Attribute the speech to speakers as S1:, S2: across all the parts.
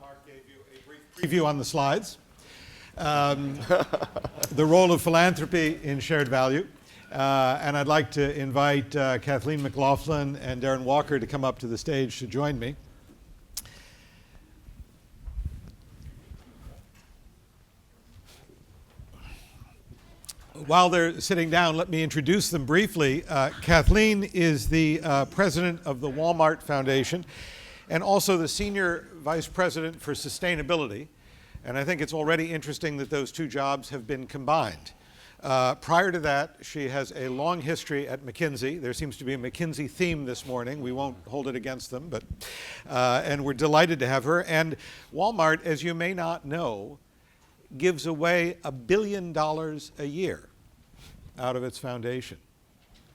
S1: Mark gave you a brief preview on the slides. The role of philanthropy in shared value. And I'd like to invite Kathleen McLaughlin and Darren Walker to come up to the stage to join me. While they're sitting down, let me introduce them briefly. Kathleen is the president of the Walmart Foundation and also the senior vice president for sustainability. And I think it's already interesting that those two jobs have been combined. Prior to that, she has a long history at McKinsey. There seems to be a McKinsey theme this morning. We won't hold it against them, but and we're delighted to have her. And Walmart, as you may not know, gives away $1 billion a year out of its foundation.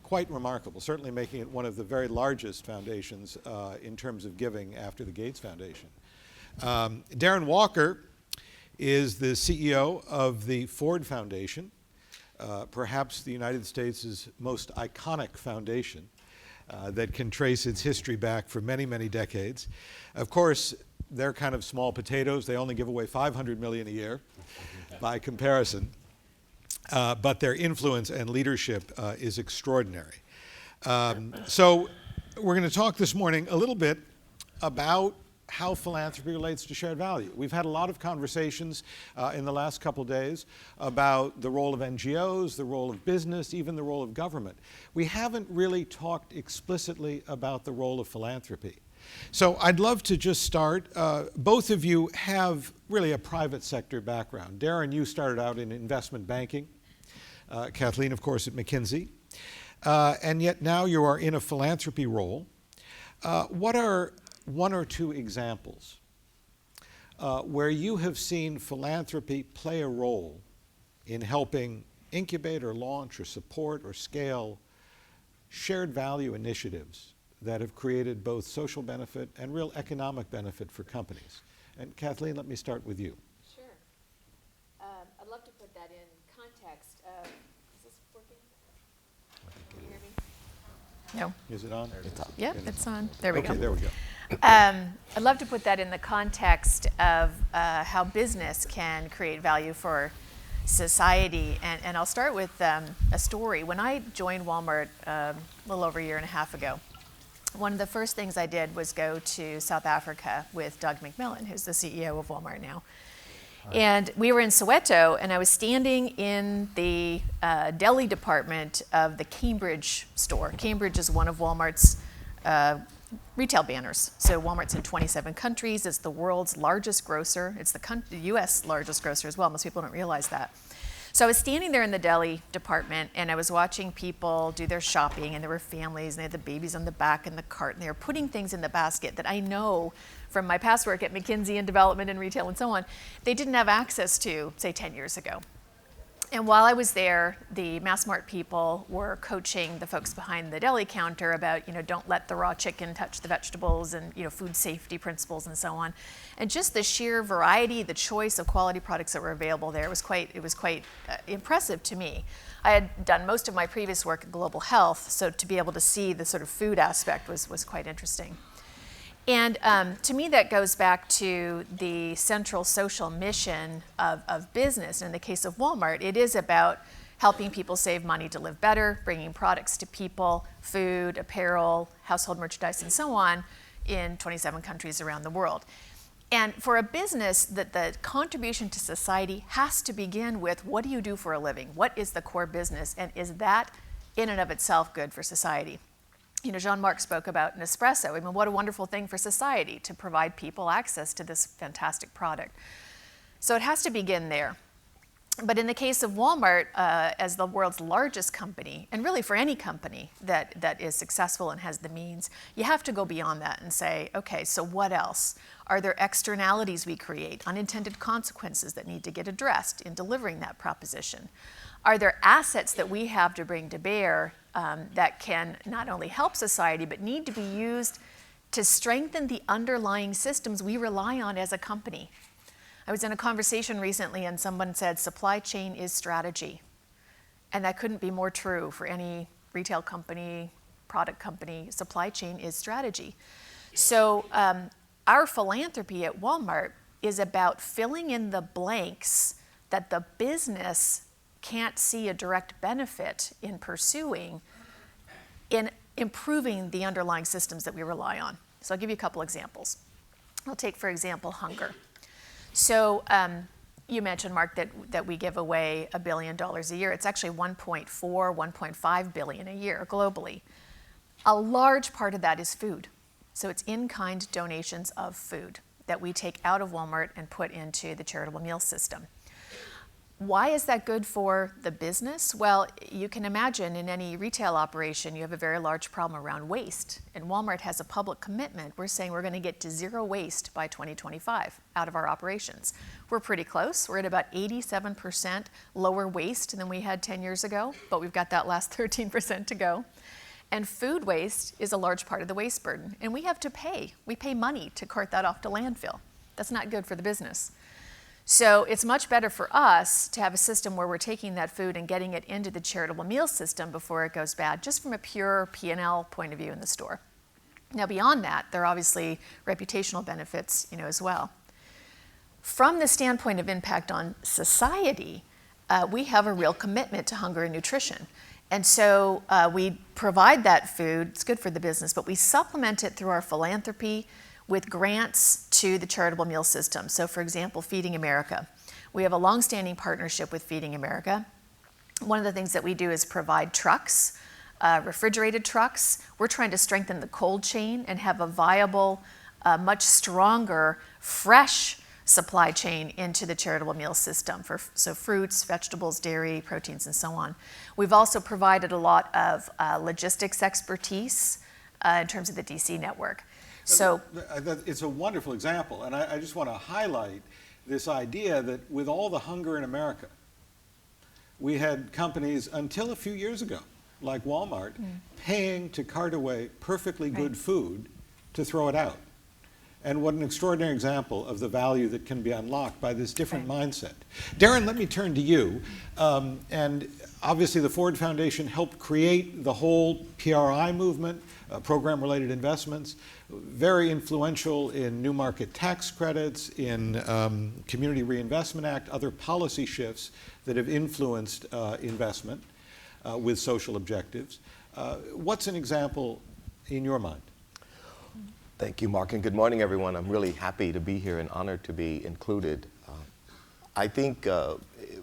S1: Quite remarkable, certainly making it one of the very largest foundations in terms of giving after the Gates Foundation. Darren Walker is the CEO of the Ford Foundation, perhaps the United States' most iconic foundation that can trace its history back for many, many decades. Of course, they're kind of small potatoes. They only give away $500 million a year by comparison. But their influence and leadership is extraordinary. So we're going to talk this morning a little bit about how philanthropy relates to shared value. We've had a lot of conversations in the last couple days about the role of NGOs, the role of business, even the role of government. We haven't really talked explicitly about the role of philanthropy. So I'd love to just start. Both of you have really a private sector background. Darren, you started out in investment banking. Kathleen, of course, at McKinsey. And yet now you are in a philanthropy role. What are one or two examples where you have seen philanthropy play a role in helping incubate or launch or support or scale shared value initiatives that have created both social benefit and real economic benefit for companies? And Kathleen, let me start with you.
S2: Sure. I'd love to put that in context of, is this working? Can you hear me? No.
S1: Is it on?
S2: It's on. Yep, it's on. There we go.
S1: Okay, there we go.
S2: I'd love to put that in the context of how business can create value for society. And I'll start with a story. When I joined Walmart a little over a year and a half ago, one of the first things I did was go to South Africa with Doug McMillon, who's the CEO of Walmart now. And we were in Soweto, and I was standing in the deli department of the Cambridge store. Cambridge is one of Walmart's retail banners. So Walmart's in 27 countries. It's the world's largest grocer. It's the U.S. largest grocer as well. Most people don't realize that. So I was standing there in the deli department, and I was watching people do their shopping, and there were families, and they had the babies on the back in the cart, and they were putting things in the basket that I know from my past work at McKinsey and development and retail and so on, they didn't have access to, say, 10 years ago. And while I was there, the Massmart people were coaching the folks behind the deli counter about, don't let the raw chicken touch the vegetables and, food safety principles and so on. And just the sheer variety, the choice of quality products that were available there was quite impressive to me. I had done most of my previous work in global health, so to be able to see the sort of food aspect was quite interesting. And to me, that goes back to the central social mission of business. In the case of Walmart, it is about helping people save money to live better, bringing products to people, food, apparel, household merchandise, and so on in 27 countries around the world. And for a business, the contribution to society has to begin with, what do you do for a living? What is the core business? And is that in and of itself good for society? Jean-Marc spoke about Nespresso. What a wonderful thing for society to provide people access to this fantastic product. So it has to begin there. But in the case of Walmart, as the world's largest company, and really for any company that is successful and has the means, you have to go beyond that and say, okay, so what else? Are there externalities we create, unintended consequences that need to get addressed in delivering that proposition? Are there assets that we have to bring to bear that can not only help society, but need to be used to strengthen the underlying systems we rely on as a company? I was in a conversation recently and someone said, supply chain is strategy. And that couldn't be more true for any retail company, product company. Supply chain is strategy. So our philanthropy at Walmart is about filling in the blanks that the business can't see a direct benefit in pursuing in improving the underlying systems that we rely on. So I'll give you a couple examples. I'll take, for example, hunger. So you mentioned, Mark, that we give away $1 billion a year. It's actually 1.4, 1.5 billion a year globally. A large part of that is food. So it's in-kind donations of food that we take out of Walmart and put into the charitable meal system. Why is that good for the business? Well, you can imagine in any retail operation, you have a very large problem around waste. And Walmart has a public commitment. We're saying we're going to get to zero waste by 2025 out of our operations. We're pretty close. We're at about 87% lower waste than we had 10 years ago, but we've got that last 13% to go. And food waste is a large part of the waste burden. And we have to pay. We pay money to cart that off to landfill. That's not good for the business. So it's much better for us to have a system where we're taking that food and getting it into the charitable meal system before it goes bad, just from a pure P&L point of view in the store. Now beyond that, there are obviously reputational benefits, as well. From the standpoint of impact on society, we have a real commitment to hunger and nutrition. And so we provide that food, it's good for the business, but we supplement it through our philanthropy with grants to the charitable meal system. So for example, Feeding America. We have a longstanding partnership with Feeding America. One of the things that we do is provide trucks, refrigerated trucks. We're trying to strengthen the cold chain and have a viable, much stronger, fresh supply chain into the charitable meal system, so fruits, vegetables, dairy, proteins, and so on. We've also provided a lot of logistics expertise in terms of the DC network. So
S1: it's a wonderful example, and I just want to highlight this idea that with all the hunger in America, we had companies until a few years ago, like Walmart, paying to cart away perfectly good food to throw it out. And what an extraordinary example of the value that can be unlocked by this different mindset. Darren, let me turn to you. And obviously the Ford Foundation helped create the whole PRI movement, program-related investments, very influential in new market tax credits, in Community Reinvestment Act, other policy shifts that have influenced investment with social objectives. What's an example in your mind?
S3: Thank you, Mark, and good morning, everyone. I'm really happy to be here and honored to be included. I think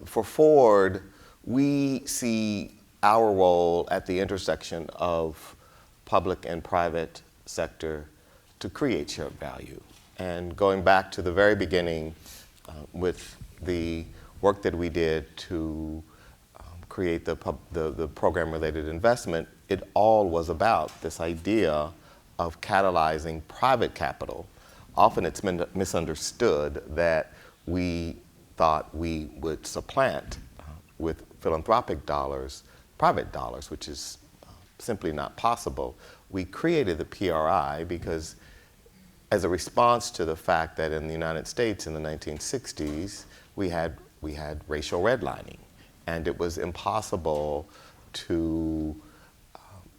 S3: for Ford, we see our role at the intersection of public and private sector to create shared value. And going back to the very beginning with the work that we did to create the program-related investment, it all was about this idea of catalyzing private capital. Often it's misunderstood that we thought we would supplant with philanthropic dollars, private dollars, which is simply not possible. We created the PRI because as a response to the fact that in the United States in the 1960s, we had racial redlining, and it was impossible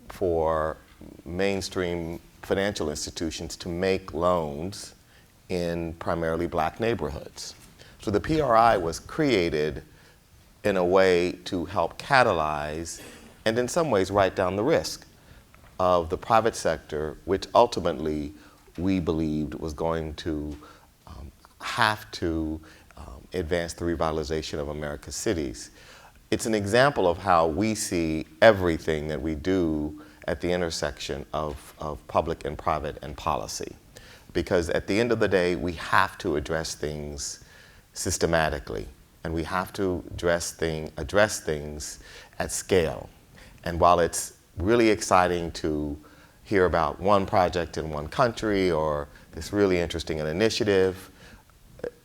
S3: for mainstream financial institutions to make loans in primarily black neighborhoods. So the PRI was created in a way to help catalyze and in some ways write down the risk of the private sector, which ultimately we believed was going to have to advance the revitalization of America's cities. It's an example of how we see everything that we do at the intersection of public and private and policy. Because at the end of the day, we have to address things systematically, and we have to address things at scale. And while it's really exciting to hear about one project in one country or this really interesting initiative,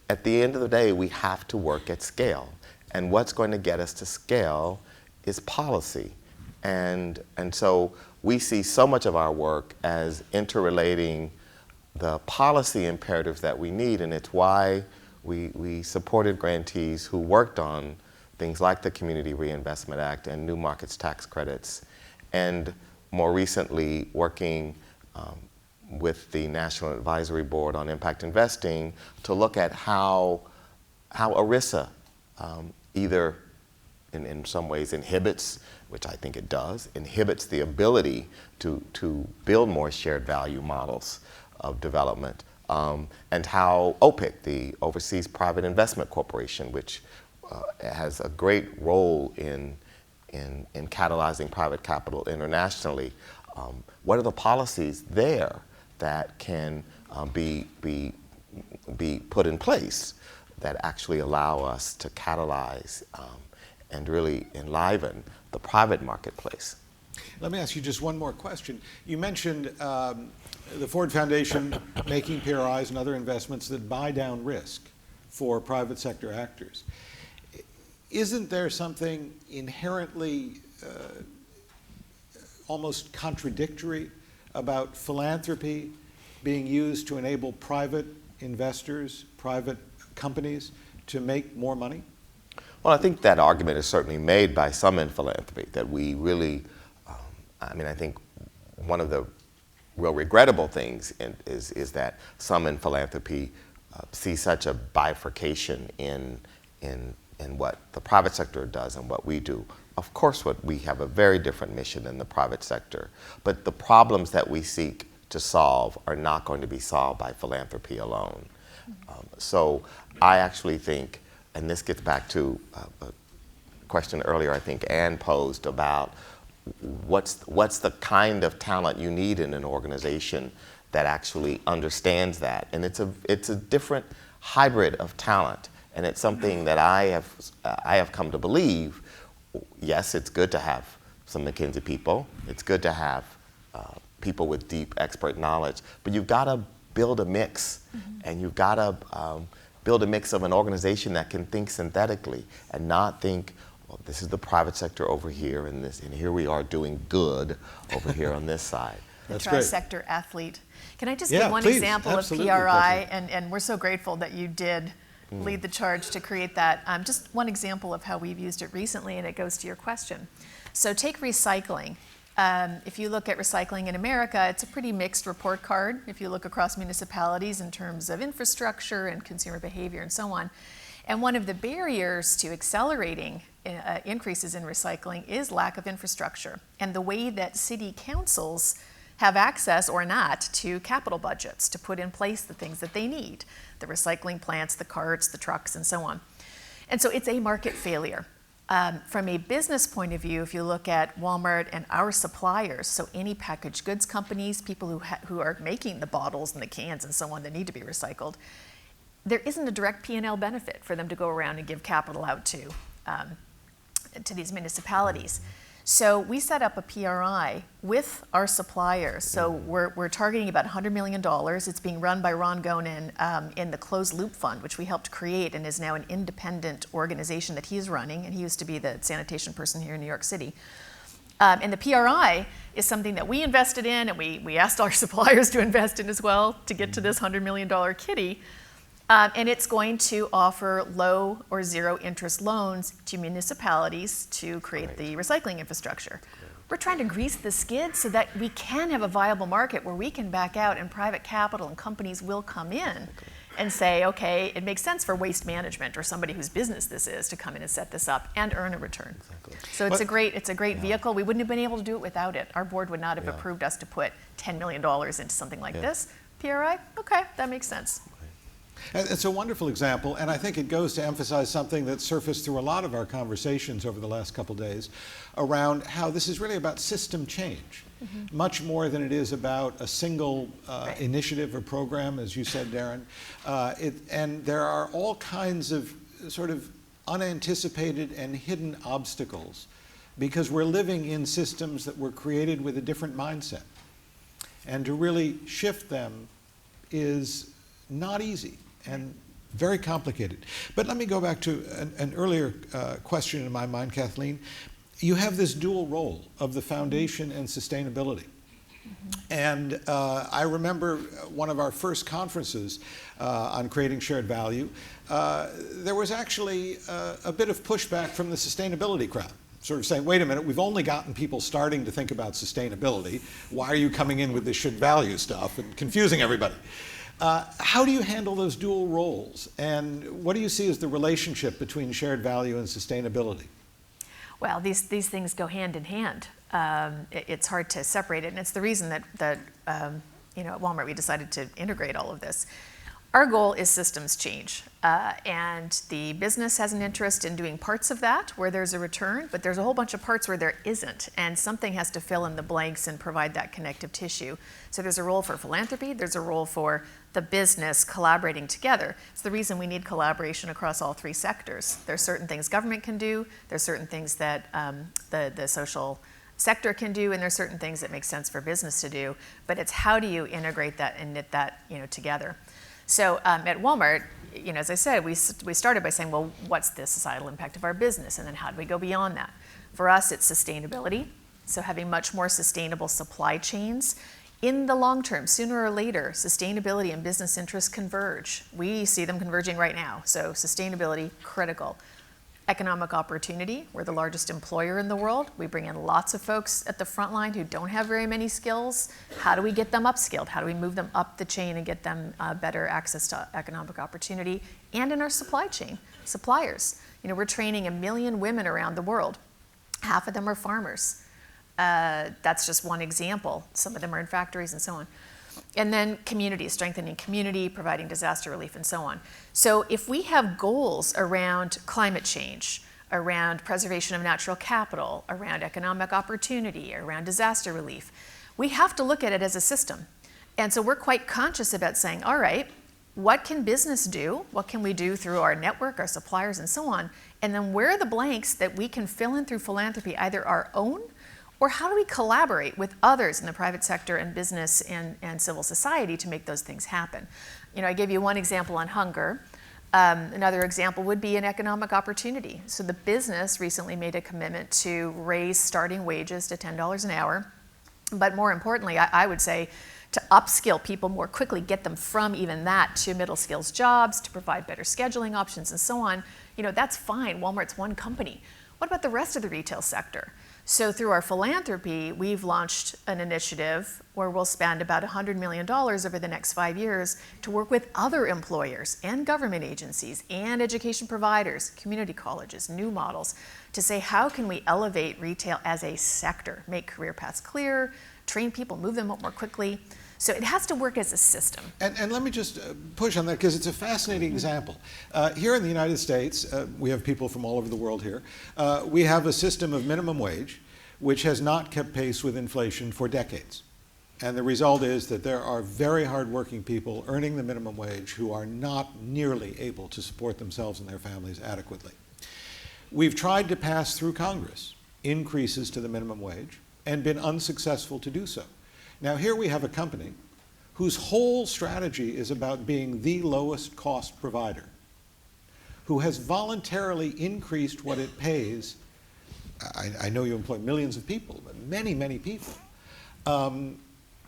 S3: at the end of the day, we have to work at scale. And what's going to get us to scale is policy. And so we see so much of our work as interrelating the policy imperatives that we need, and it's why we supported grantees who worked on things like the Community Reinvestment Act and new markets tax credits, and more recently working with the National Advisory Board on Impact Investing to look at how ERISA either in some ways inhibits, which I think it does, inhibits the ability to build more shared value models of development, and how OPIC, the Overseas Private Investment Corporation, which has a great role in catalyzing private capital internationally, what are the policies there that can be put in place that actually allow us to catalyze and really enliven the private marketplace?
S1: Let me ask you just one more question. You mentioned the Ford Foundation making PRIs and other investments that buy down risk for private sector actors. Isn't there something inherently almost contradictory about philanthropy being used to enable private investors, private companies to make more money?
S3: Well, I think that argument is certainly made by some in philanthropy, that we really, I think one of the real regrettable things is that some in philanthropy see such a bifurcation in what the private sector does and what we do. Of course, we have a very different mission than the private sector, but the problems that we seek to solve are not going to be solved by philanthropy alone. So I actually think, and this gets back to a question earlier I think Ann posed about what's the kind of talent you need in an organization that actually understands that. And it's a different hybrid of talent, and it's something that I have come to believe. Yes, it's good to have some McKinsey people. It's good to have people with deep expert knowledge, but you've got to build a mix, and you've got to build a mix of an organization that can think synthetically and not think, well, this is the private sector over here, and here we are doing good over here on this side.
S2: The
S1: That's great.
S2: tri-sector athlete. Can I just
S1: Yeah,
S2: give one
S1: please.
S2: example
S1: Absolutely,
S2: of PRI?
S1: Kathleen.
S2: And we're so grateful that you did lead the charge to create that. Just one example of how we've used it recently, and it goes to your question. So take recycling. If you look at recycling in America, it's a pretty mixed report card if you look across municipalities in terms of infrastructure and consumer behavior and so on. And one of the barriers to accelerating increases in recycling is lack of infrastructure and the way that city councils have access or not to capital budgets to put in place the things that they need, the recycling plants, the carts, the trucks, and so on. And so it's a market failure. From a business point of view, if you look at Walmart and our suppliers, so any packaged goods companies, people who are making the bottles and the cans and so on that need to be recycled, there isn't a direct P&L benefit for them to go around and give capital out to these municipalities. So we set up a PRI with our suppliers. So we're targeting about $100 million. It's being run by Ron Gonen in the Closed Loop Fund, which we helped create and is now an independent organization that he's running. And he used to be the sanitation person here in New York City. And the PRI is something that we invested in, and we asked our suppliers to invest in as well to get to this $100 million kitty. And it's going to offer low or zero interest loans to municipalities to create the recycling infrastructure. We're trying to grease the skid so that we can have a viable market where we can back out and private capital and companies will come in and say, okay, it makes sense for waste management or somebody whose business this is to come in and set this up and earn a return. So it's a great vehicle. We wouldn't have been able to do it without it. Our board would not have approved us to put $10 million into something like this. PRI, okay, that makes sense.
S1: It's a wonderful example, and I think it goes to emphasize something that surfaced through a lot of our conversations over the last couple days around how this is really about system change, much more than it is about a single initiative or program, as you said, Darren. And there are all kinds of sort of unanticipated and hidden obstacles because we're living in systems that were created with a different mindset. And to really shift them is not easy and very complicated. But let me go back to an earlier question in my mind, Kathleen. You have this dual role of the foundation and sustainability. And I remember one of our first conferences on creating shared value, there was actually a bit of pushback from the sustainability crowd. sort of saying, wait a minute, we've only gotten people starting to think about sustainability. Why are you coming in with this should value stuff and confusing everybody? How do you handle those dual roles? And what do you see as the relationship between shared value and sustainability?
S2: Well, these things go hand in hand. It's hard to separate it, and it's the reason that at Walmart we decided to integrate all of this. Our goal is systems change, and the business has an interest in doing parts of that where there's a return, but there's a whole bunch of parts where there isn't, and something has to fill in the blanks and provide that connective tissue. So there's a role for philanthropy, there's a role for the business collaborating together. It's the reason we need collaboration across all three sectors. There's certain things government can do, there's certain things that the social sector can do, and there's certain things that make sense for business to do, but it's how do you integrate that and knit that together. So at Walmart, as I said, we started by saying, well, what's the societal impact of our business? And then how do we go beyond that? For us, it's sustainability. So having much more sustainable supply chains. In the long term, sooner or later, sustainability and business interests converge. We see them converging right now. So sustainability, critical. Economic opportunity, we're the largest employer in the world. We bring in lots of folks at the front line who don't have very many skills. How do we get them upskilled? How do we move them up the chain and get them better access to economic opportunity? And in our supply chain, suppliers. We're training 1 million women around the world. Half of them are farmers. That's just one example. Some of them are in factories and so on. And then community, strengthening community, providing disaster relief, and so on. So if we have goals around climate change, around preservation of natural capital, around economic opportunity, around disaster relief, we have to look at it as a system. And so we're quite conscious about saying, all right, what can business do? What can we do through our network, our suppliers, and so on? And then where are the blanks that we can fill in through philanthropy, either our own, or how do we collaborate with others in the private sector and business and civil society to make those things happen? I gave you one example on hunger. Another example would be an economic opportunity. So the business recently made a commitment to raise starting wages to $10 an hour. But more importantly, I would say to upskill people more quickly, get them from even that to middle skills jobs, to provide better scheduling options and so on. That's fine. Walmart's one company. What about the rest of the retail sector? So through our philanthropy, we've launched an initiative where we'll spend about $100 million over the next 5 years to work with other employers and government agencies and education providers, community colleges, new models, to say how can we elevate retail as a sector, make career paths clear, train people, move them up more quickly. So it has to work as a system.
S1: And let me just push on that because it's a fascinating example. Here in the United States, we have people from all over the world here. We have a system of minimum wage which has not kept pace with inflation for decades. And the result is that there are very hardworking people earning the minimum wage who are not nearly able to support themselves and their families adequately. We've tried to pass through Congress increases to the minimum wage and been unsuccessful to do so. Now here we have a company whose whole strategy is about being the lowest cost provider, who has voluntarily increased what it pays. I know you employ millions of people, but many, many people.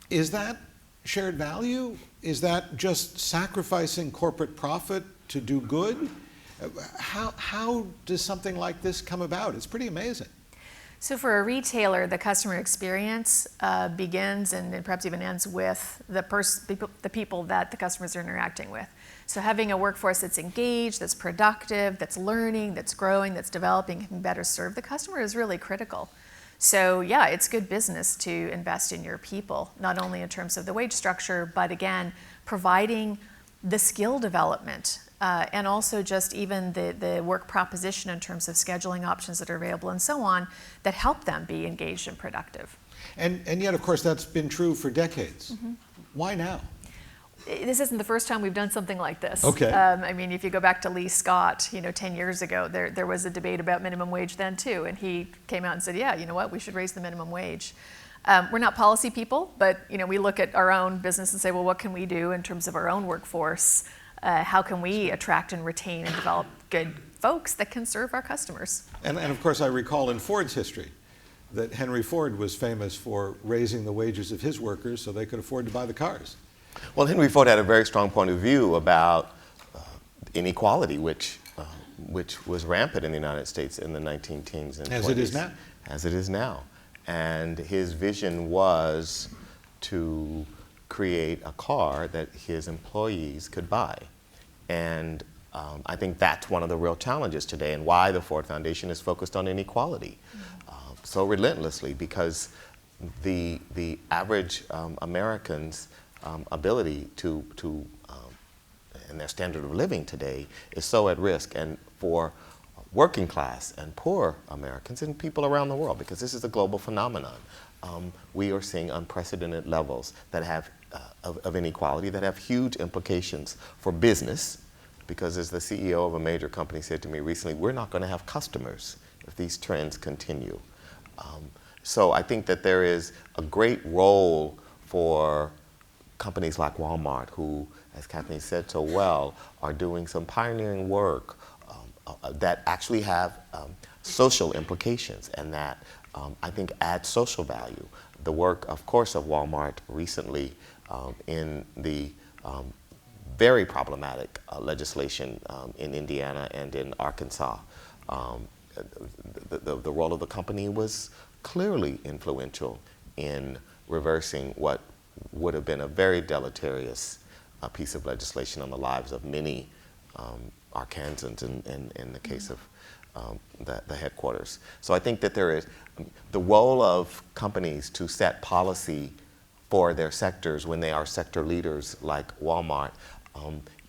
S1: Is that shared value? Is that just sacrificing corporate profit to do good? How does something like this come about? It's pretty amazing.
S2: So for a retailer, the customer experience begins and perhaps even ends with the people that the customers are interacting with. So having a workforce that's engaged, that's productive, that's learning, that's growing, that's developing, can better serve the customer is really critical. So yeah, it's good business to invest in your people, not only in terms of the wage structure, but again, providing the skill development and also just even the work proposition in terms of scheduling options that are available and so on that help them be engaged and productive.
S1: And yet, of course, that's been true for decades. Mm-hmm. Why now?
S2: This isn't the first time we've done something like this.
S1: Okay.
S2: I mean, if you go back to Lee Scott, 10 years ago, there was a debate about minimum wage then too, and he came out and said, yeah, you know what, we should raise the minimum wage. We're not policy people, but we look at our own business and say, well, what can we do in terms of our own workforce? How can we attract and retain and develop good folks that can serve our customers?
S1: And of course, I recall in Ford's history that Henry Ford was famous for raising the wages of his workers so they could afford to buy the cars.
S3: Well, Henry Ford had a very strong point of view about inequality, which which was rampant in the United States in the 19 teens and 20s.
S1: As it is now.
S3: As it is now. And his vision was to create a car that his employees could buy. And I think that's one of the real challenges today, and why the Ford Foundation is focused on inequality so relentlessly, because the average American's ability to and their standard of living today is so at risk, and for working class and poor Americans and people around the world, because this is a global phenomenon. We are seeing unprecedented levels that have of inequality that have huge implications for business, because as the CEO of a major company said to me recently, we're not going to have customers if these trends continue. So I think that there is a great role for companies like Walmart, who, as Kathleen said so well, are doing some pioneering work that actually have social implications, and that I think add social value. The work, of course, of Walmart recently in the very problematic legislation in Indiana and in Arkansas. The role of the company was clearly influential in reversing what would have been a very deleterious piece of legislation on the lives of many Arkansans in the case of the headquarters. So I think that there is the role of companies to set policy for their sectors when they are sector leaders like Walmart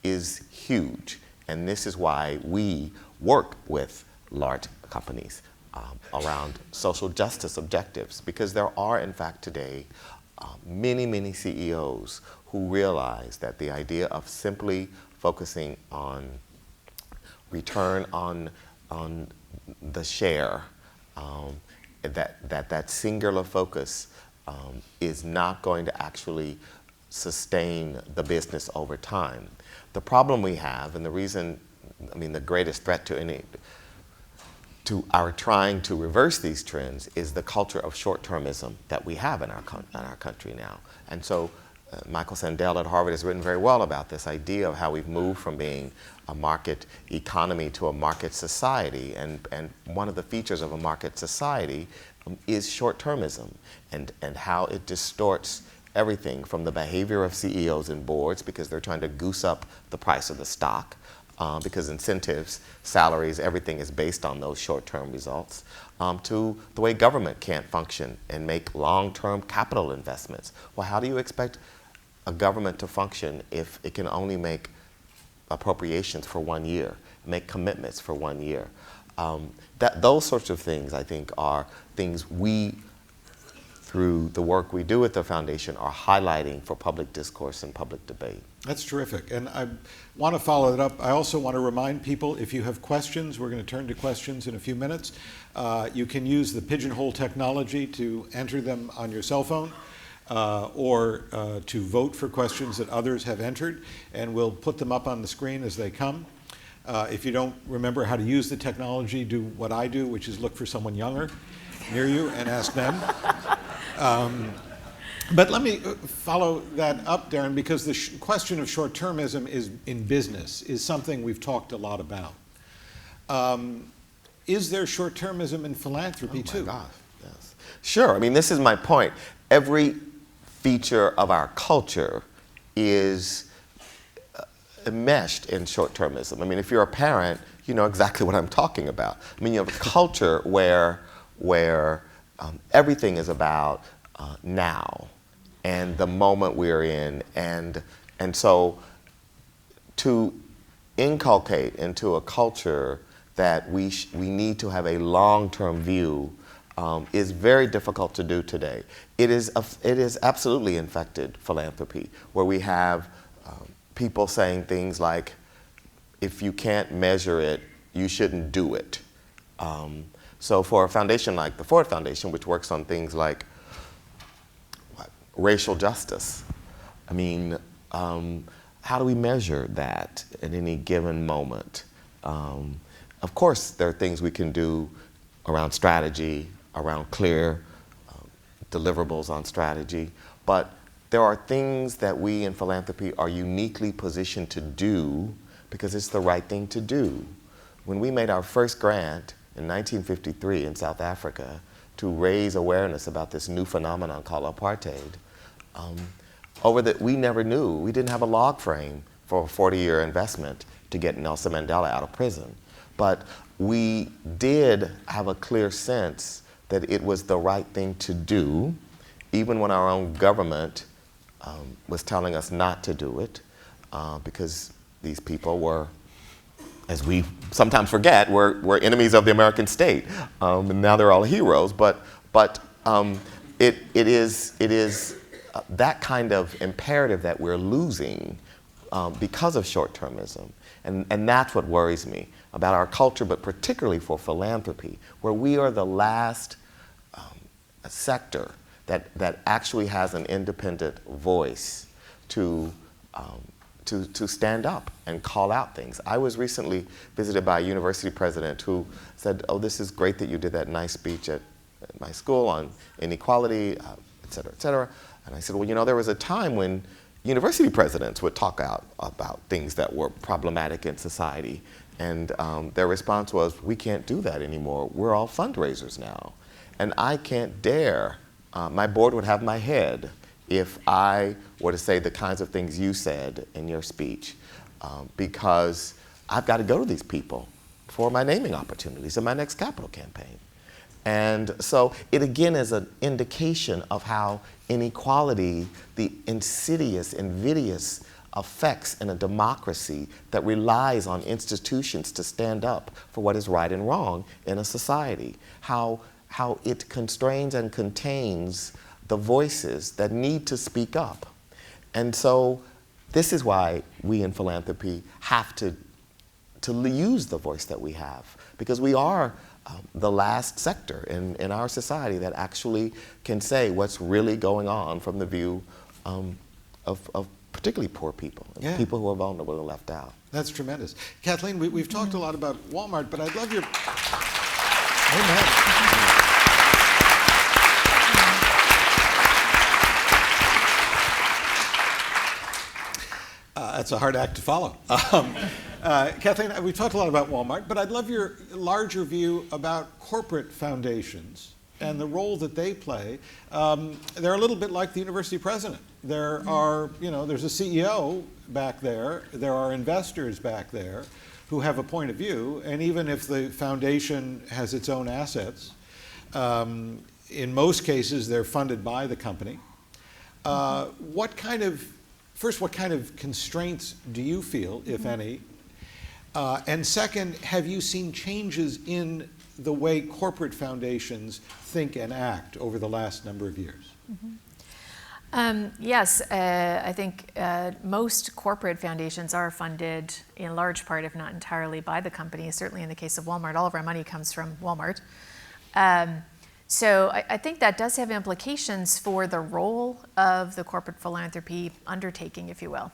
S3: is huge. And this is why we work with large companies around social justice objectives, because there are, in fact, today many CEOs who realize that the idea of simply focusing on return on the share, that singular focus is not going to actually sustain the business over time. The problem we have, and the reason, I mean, the greatest threat to our trying to reverse these trends is the culture of short-termism that we have in our country now. And so Michael Sandel at Harvard has written very well about this idea of how we've moved from being a market economy to a market society. And one of the features of a market society is short-termism, and how it distorts everything from the behavior of CEOs and boards, because they're trying to goose up the price of the stock, because incentives, salaries, everything is based on those short-term results, to the way government can't function and make long-term capital investments. Well, how do you expect a government to function if it can only make appropriations for 1 year, make commitments for 1 year? Those sorts of things, I think, are things we, through the work we do at the foundation, are highlighting for public discourse and public debate.
S1: That's terrific. And I want to follow it up. I also want to remind people, if you have questions, we're going to turn to questions in a few minutes. You can use the Pigeonhole technology to enter them on your cell phone, or to vote for questions that others have entered, and we'll put them up on the screen as they come. If you don't remember how to use the technology, do what I do, which is look for someone younger near you and ask them. But let me follow that up, Darren, because the question of short-termism is in business is something we've talked a lot about. Is there short-termism in philanthropy too?
S3: Oh my gosh, yes. Sure, I mean, this is my point. Every feature of our culture is enmeshed in short-termism. I mean, if you're a parent, you know exactly what I'm talking about. I mean, you have a culture where everything is about now and the moment we're in, and so to inculcate into a culture that we need to have a long-term view is very difficult to do today. It is absolutely infected philanthropy, where we have people saying things like, if you can't measure it, you shouldn't do it. So for a foundation like the Ford Foundation, which works on things like racial justice, I mean, how do we measure that at any given moment? Of course, there are things we can do around strategy, around clear deliverables on strategy, but there are things that we in philanthropy are uniquely positioned to do because it's the right thing to do, when we made our first grant in 1953 in South Africa to raise awareness about this new phenomenon called apartheid, we never knew, we didn't have a log frame for a 40-year investment to get Nelson Mandela out of prison. But we did have a clear sense that it was the right thing to do, even when our own government was telling us not to do it, because these people were, as we sometimes forget, were enemies of the American state. And now they're all heroes, but it is that kind of imperative that we're losing because of short-termism. And that's what worries me about our culture, but particularly for philanthropy, where we are the last sector that actually has an independent voice to stand up and call out things. I was recently visited by a university president who said, "Oh, this is great that you did that nice speech at my school on inequality, et cetera, et cetera." And I said, "Well, you know, there was a time when university presidents would talk out about things that were problematic in society." And their response was, "We can't do that anymore. We're all fundraisers now." And I can't dare, my board would have my head if I were to say the kinds of things you said in your speech, because I've got to go to these people for my naming opportunities in my next capital campaign. And so it again is an indication of how inequality, the insidious, invidious effects in a democracy that relies on institutions to stand up for what is right and wrong in a society, how it constrains and contains the voices that need to speak up. And so this is why we in philanthropy have to use the voice that we have, because we are the last sector in our society that actually can say what's really going on from the view of particularly poor people, and people who are vulnerable and left out.
S1: That's tremendous. Kathleen, we've talked a lot about Walmart, but I'd love your... Amen. That's a hard act to follow. Kathleen, we've talked a lot about Walmart, but I'd love your larger view about corporate foundations and the role that they play. They're a little bit like the university president. There are, there's a CEO back there, there are investors back there who have a point of view, and even if the foundation has its own assets, in most cases they're funded by the company. What kind of constraints do you feel, if any? And second, have you seen changes in the way corporate foundations think and act over the last number of years?
S2: Yes, I think most corporate foundations are funded in large part, if not entirely, by the company. Certainly in the case of Walmart, all of our money comes from Walmart. So I think that does have implications for the role of the corporate philanthropy undertaking, if you will.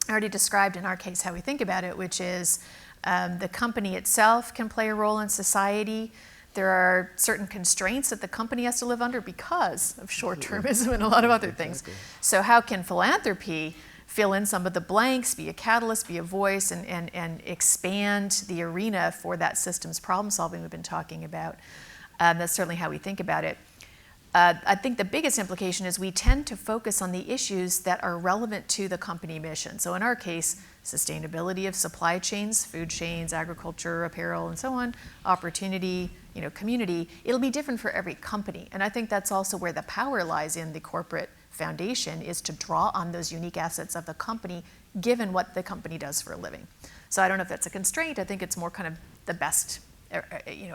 S2: I already described in our case how we think about it, which is the company itself can play a role in society. There are certain constraints that the company has to live under because of short-termism and a lot of other things. So how can philanthropy fill in some of the blanks, be a catalyst, be a voice, and expand the arena for that systems problem solving we've been talking about? That's certainly how we think about it. I think the biggest implication is we tend to focus on the issues that are relevant to the company mission. So in our case, sustainability of supply chains, food chains, agriculture, apparel, and so on, opportunity, community. It'll be different for every company. And I think that's also where the power lies in the corporate foundation, is to draw on those unique assets of the company, given what the company does for a living. So I don't know if that's a constraint. I think it's more kind of the best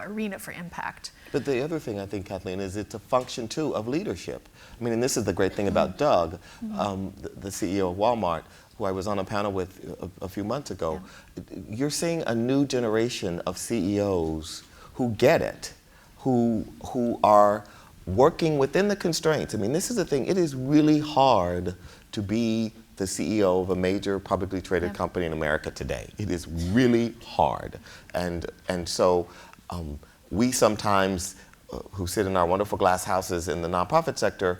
S2: arena for impact.
S3: But the other thing I think, Kathleen, is it's a function too of leadership. I mean, and this is the great thing about Doug, the CEO of Walmart, who I was on a panel with a few months ago. Yeah. You're seeing a new generation of CEOs who get it, who are working within the constraints. I mean, this is the thing. It is really hard to be the CEO of a major publicly traded company in America today. It is really hard. And so we sometimes, who sit in our wonderful glass houses in the nonprofit sector,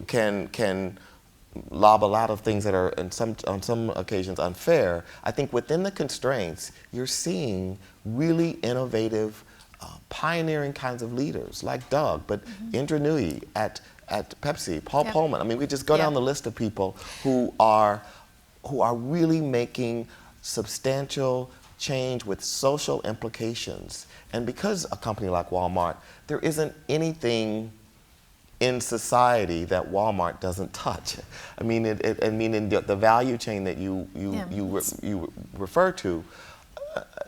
S3: can lob a lot of things that are on some occasions unfair. I think within the constraints, you're seeing really innovative, pioneering kinds of leaders like Doug, but Indra Nooyi at Pepsi, Paul Pullman. I mean, we just go down the list of people who are really making substantial change with social implications. And because a company like Walmart, there isn't anything in society that Walmart doesn't touch. I mean, in the value chain that you refer to.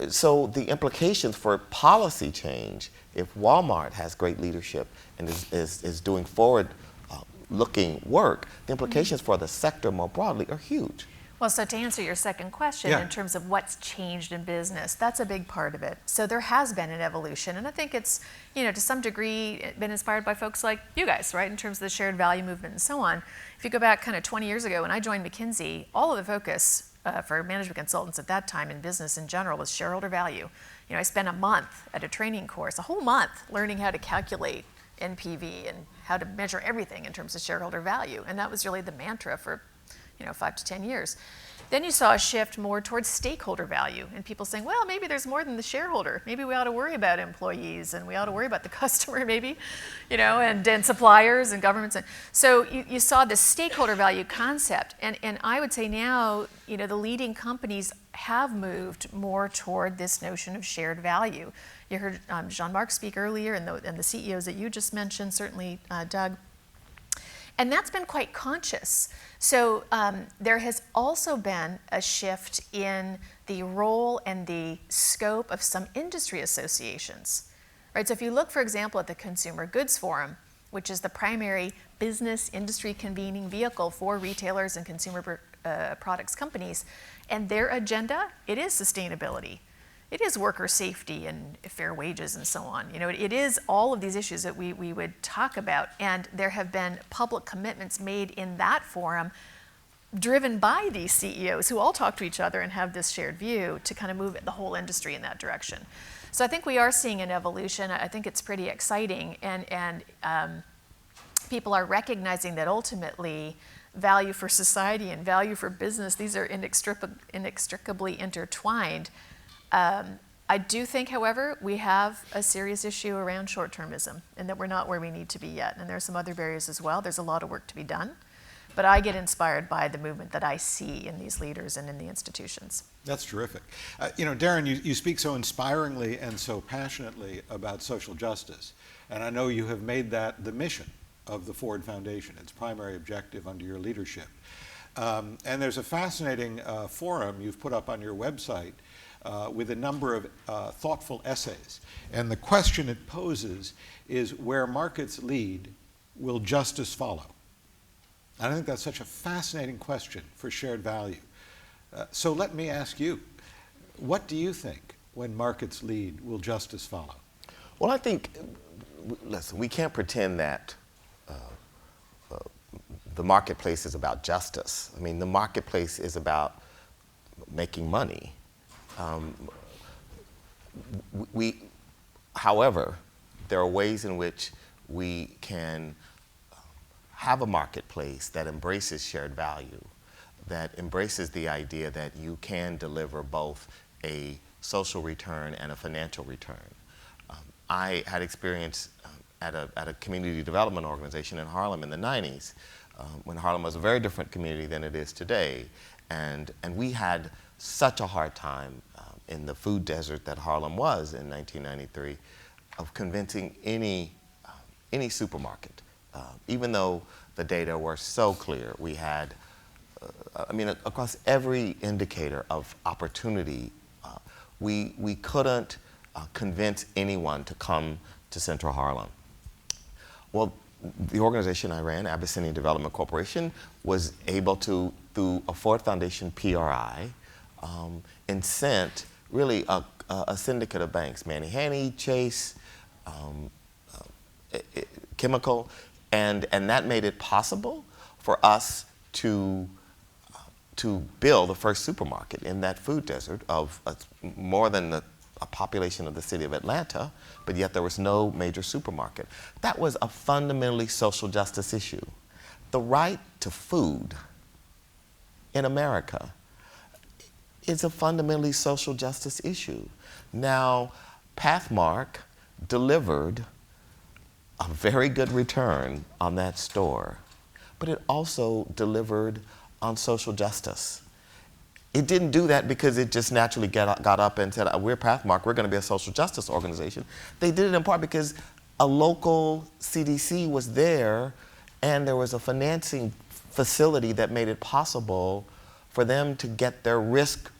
S3: So the implications for policy change, if Walmart has great leadership and is doing forward-looking work, the implications for the sector more broadly are huge.
S2: Well, so to answer your second question, in terms of what's changed in business, that's a big part of it. So there has been an evolution, and I think it's, to some degree, been inspired by folks like you guys, right, in terms of the shared value movement and so on. If you go back kind of 20 years ago when I joined McKinsey, all of the focus for management consultants at that time in business in general was shareholder value. I spent a month at a training course, a whole month, learning how to calculate NPV and how to measure everything in terms of shareholder value, and that was really the mantra for 5 to 10 years. Then you saw a shift more towards stakeholder value and people saying, well, maybe there's more than the shareholder. Maybe we ought to worry about employees and we ought to worry about the customer maybe, and suppliers and governments. So you saw this stakeholder value concept. And I would say now, the leading companies have moved more toward this notion of shared value. You heard Jean-Marc speak earlier and the CEOs that you just mentioned, certainly Doug. And that's been quite conscious. So there has also been a shift in the role and the scope of some industry associations, right? So if you look, for example, at the Consumer Goods Forum, which is the primary business industry convening vehicle for retailers and consumer products companies, and their agenda, it is sustainability. It is worker safety and fair wages and so on. It is all of these issues that we would talk about, and there have been public commitments made in that forum driven by these CEOs who all talk to each other and have this shared view to kind of move the whole industry in that direction. So I think we are seeing an evolution. I think it's pretty exciting, and people are recognizing that ultimately value for society and value for business, these are inextricably intertwined. I do think, however, we have a serious issue around short-termism and that we're not where we need to be yet. And there are some other barriers as well. There's a lot of work to be done. But I get inspired by the movement that I see in these leaders and in the institutions.
S1: That's terrific. Darren, you speak so inspiringly and so passionately about social justice. And I know you have made that the mission of the Ford Foundation, its primary objective under your leadership. And there's a fascinating forum you've put up on your website with a number of thoughtful essays. And the question it poses is, where markets lead, will justice follow? And I think that's such a fascinating question for shared value. So let me ask you, what do you think, when markets lead, will justice follow?
S3: Well, I think, listen, we can't pretend that the marketplace is about justice. I mean, the marketplace is about making money. However, there are ways in which we can have a marketplace that embraces shared value, that embraces the idea that you can deliver both a social return and a financial return. I had experience at a community development organization in Harlem in the 90s, when Harlem was a very different community than it is today. And we had such a hard time in the food desert that Harlem was in 1993 of convincing any supermarket. Even though the data were so clear, we had, across every indicator of opportunity, we couldn't convince anyone to come to Central Harlem. Well, the organization I ran, Abyssinian Development Corporation, was able to, through a Ford Foundation PRI, incent really a syndicate of banks, Manny Hanny, Chase, Chemical, and that made it possible for us to build the first supermarket in that food desert of more than a population of the city of Atlanta, but yet there was no major supermarket. That was a fundamentally social justice issue. the right to food in America is a fundamentally social justice issue. Now, Pathmark delivered a very good return on that store, but it also delivered on social justice. It didn't do that because it just naturally got up and said, we're Pathmark, we're going to be a social justice organization. They did it in part because a local CDC was there and there was a financing facility that made it possible for them to get their risk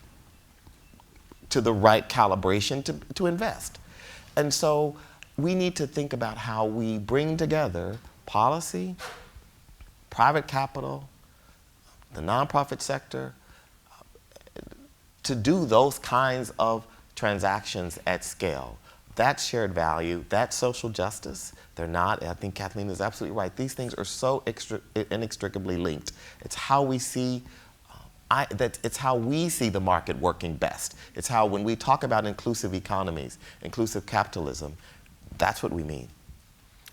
S3: to the right calibration to invest. And so we need to think about how we bring together policy, private capital, the nonprofit sector, to do those kinds of transactions at scale. That's shared value, that's social justice. They're not, I think Kathleen is absolutely right. These things are so inextricably linked. It's how we see it's how we see the market working best. It's how, when we talk about inclusive economies, inclusive capitalism, that's what we mean.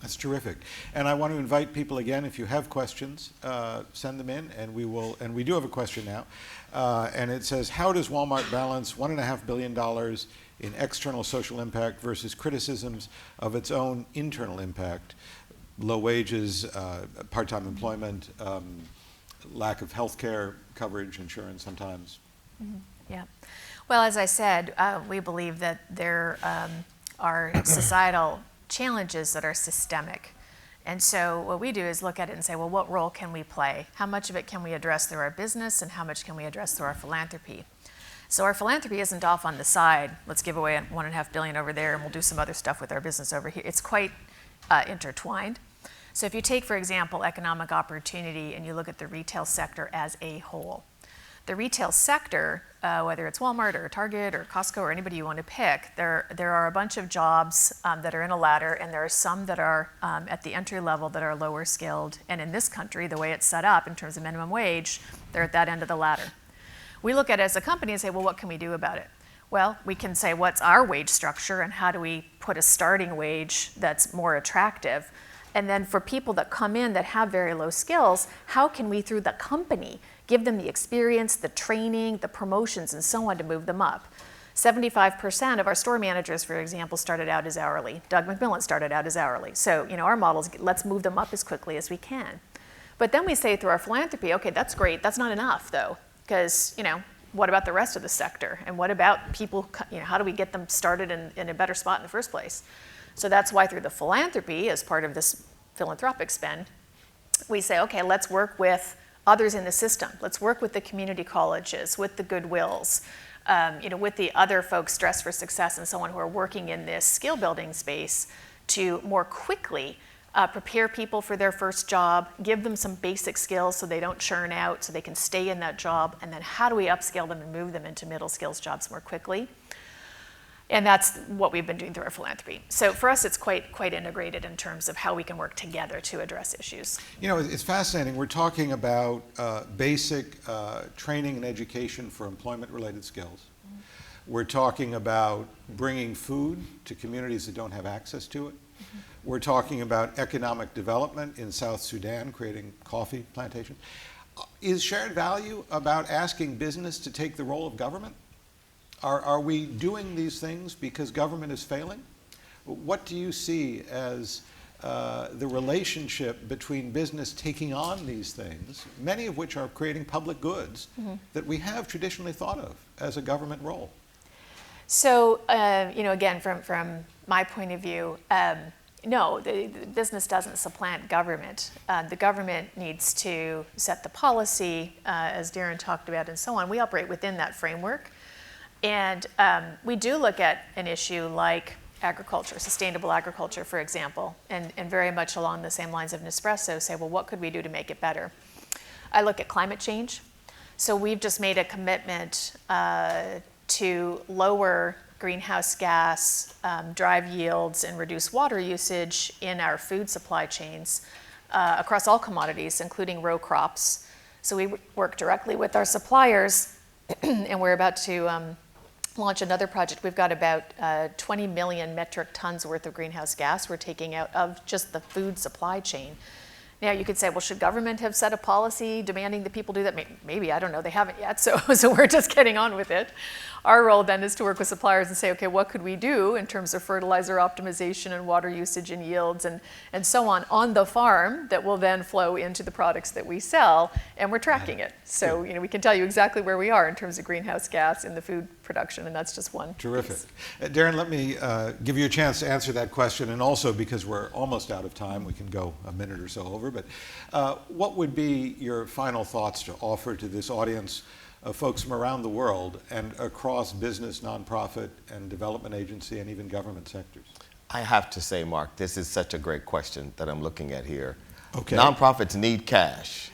S1: That's terrific. And I want to invite people again, if you have questions, send them in, and we will. And we do have a question now. And it says, how does Walmart balance $1.5 billion in external social impact versus criticisms of its own internal impact? Low wages, part-time employment, lack of health care coverage, insurance sometimes.
S2: Mm-hmm. Yeah. Well, as I said, we believe that there are societal challenges that are systemic. And so what we do is look at it and say, well, what role can we play? How much of it can we address through our business, and how much can we address through our philanthropy? So our philanthropy isn't off on the side. Let's give away $1.5 billion over there and we'll do some other stuff with our business over here. It's quite intertwined. So if you take, for example, economic opportunity and you look at the retail sector as a whole, the retail sector, whether it's Walmart or Target or Costco or anybody you want to pick, there are a bunch of jobs that are in a ladder, and there are some that are at the entry level that are lower skilled. And in this country, the way it's set up in terms of minimum wage, they're at that end of the ladder. We look at it as a company and say, well, what can we do about it? Well, we can say, what's our wage structure and how do we put a starting wage that's more attractive? And then for people that come in that have very low skills, how can we, through the company, give them the experience, the training, the promotions, and so on to move them up? 75% of our store managers, for example, started out as hourly. Doug McMillan started out as hourly. So, our model is, let's move them up as quickly as we can. But then we say through our philanthropy, okay, that's great. That's not enough, though, because, what about the rest of the sector? And what about people, how do we get them started in a better spot in the first place? So that's why through the philanthropy, as part of this philanthropic spend, we say, okay, let's work with others in the system. Let's work with the community colleges, with the Goodwills, with the other folks, Dress for Success and so on, who are working in this skill building space to more quickly prepare people for their first job, give them some basic skills so they don't churn out, so they can stay in that job, and then how do we upscale them and move them into middle skills jobs more quickly? And that's what we've been doing through our philanthropy. So for us, it's quite integrated in terms of how we can work together to address issues.
S1: It's fascinating. We're talking about basic training and education for employment-related skills. Mm-hmm. We're talking about bringing food to communities that don't have access to it. Mm-hmm. We're talking about economic development in South Sudan, creating coffee plantations. Is shared value about asking business to take the role of government? Are we doing these things because government is failing? What do you see as the relationship between business taking on these things, many of which are creating public goods, mm-hmm. that we have traditionally thought of as a government role?
S2: So, again, from my point of view, no, the business doesn't supplant government. The government needs to set the policy, as Darren talked about, and so on. We operate within that framework. And we do look at an issue like agriculture, sustainable agriculture, for example, and very much along the same lines of Nespresso, say, well, what could we do to make it better? I look at climate change. So we've just made a commitment to lower greenhouse gas, drive yields, and reduce water usage in our food supply chains across all commodities, including row crops. So we work directly with our suppliers, and we're about to launch another project. We've got about 20 million metric tons worth of greenhouse gas we're taking out of just the food supply chain. Now you could say, well, should government have set a policy demanding that people do that? Maybe, I don't know, they haven't yet, so we're just getting on with it. Our role then is to work with suppliers and say, okay, what could we do in terms of fertilizer optimization and water usage and yields and so on the farm that will then flow into the products that we sell, and we're tracking it. So we can tell you exactly where we are in terms of greenhouse gas in the food production, and that's just one.
S1: Terrific. Darren, let me give you a chance to answer that question, and also because we're almost out of time, we can go a minute or so over, but what would be your final thoughts to offer to this audience of folks from around the world and across business, nonprofit, and development agency, and even government sectors?
S3: I have to say, Mark, this is such a great question that I'm looking at here.
S1: Okay.
S3: Nonprofits need cash.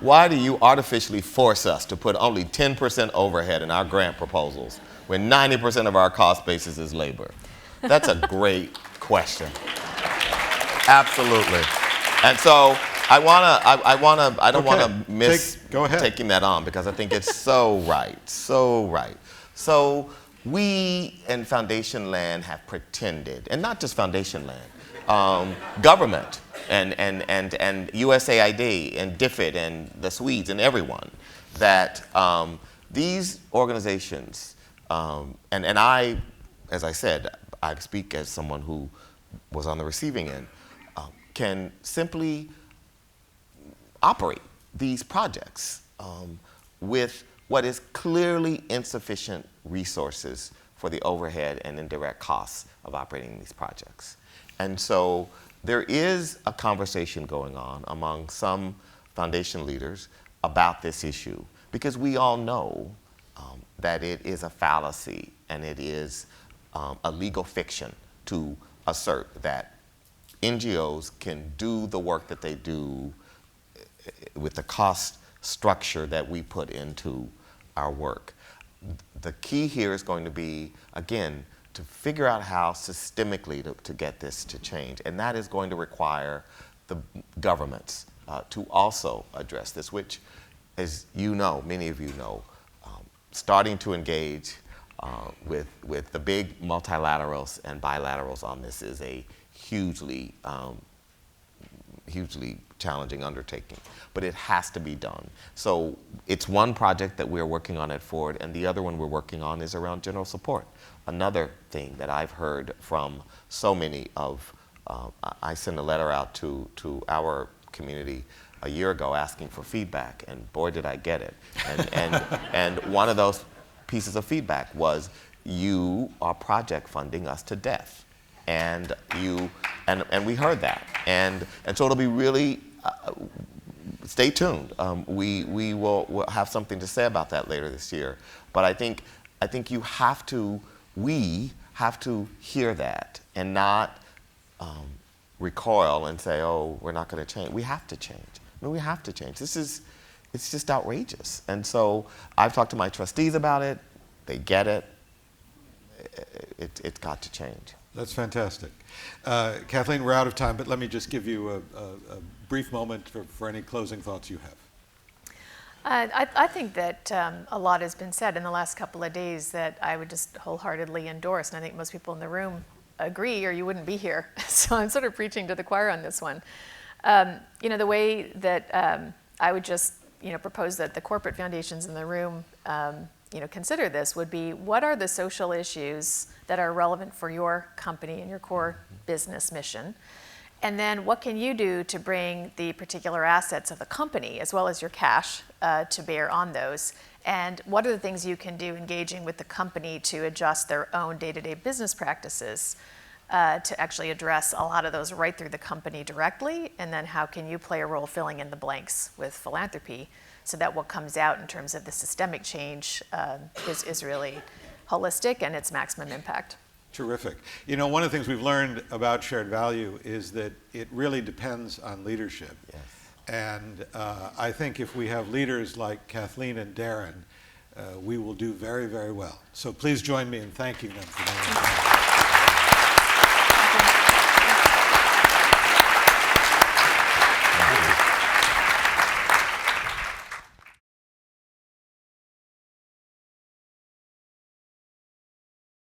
S3: Why do you artificially force us to put only 10% overhead in our grant proposals when 90% of our cost basis is labor? That's a great question. Absolutely. And so I don't want to miss taking that on, because I think it's so right, so right. So we in Foundation Land have pretended, and not just Foundation Land, government and USAID and DFID and the Swedes and everyone, that these organizations, and I, as I said, I speak as someone who was on the receiving end, can simply operate these projects with what is clearly insufficient resources for the overhead and indirect costs of operating these projects. And so there is a conversation going on among some foundation leaders about this issue, because we all know that it is a fallacy and it is a legal fiction to assert that NGOs can do the work that they do with the cost structure that we put into our work. The key here is going to be, again, to figure out how systemically to get this to change. And that is going to require the governments to also address this, which, as you know, many of you know, starting to engage with the big multilaterals and bilaterals on this is a hugely challenging undertaking, but it has to be done. So it's one project that we're working on at Ford, and the other one we're working on is around general support. Another thing that I've heard from so many of, I sent a letter out to our community a year ago asking for feedback, and boy did I get it. And one of those pieces of feedback was, you are project funding us to death. And we heard that. And so it'll be really, stay tuned. We will have something to say about that later this year. But I think we have to hear that and not recoil and say, oh, we're not going to change. We have to change. I mean, we have to change. It's just outrageous. And so I've talked to my trustees about it. They get it. It's got to change.
S1: That's fantastic. Kathleen, we're out of time, but let me just give you a brief moment for any closing thoughts you have.
S2: I think that a lot has been said in the last couple of days that I would just wholeheartedly endorse, and I think most people in the room agree, or you wouldn't be here. So I'm sort of preaching to the choir on this one. The way that I would just propose that the corporate foundations in the room consider this would be, what are the social issues that are relevant for your company and your core business mission? And then what can you do to bring the particular assets of the company, as well as your cash, to bear on those? And what are the things you can do engaging with the company to adjust their own day-to-day business practices to actually address a lot of those right through the company directly? And then how can you play a role filling in the blanks with philanthropy, so that what comes out in terms of the systemic change is really holistic and its maximum impact?
S1: Terrific. One of the things we've learned about shared value is that it really depends on leadership.
S3: Yes.
S1: And I think if we have leaders like Kathleen and Darren, we will do very, very well. So please join me in thanking them for that.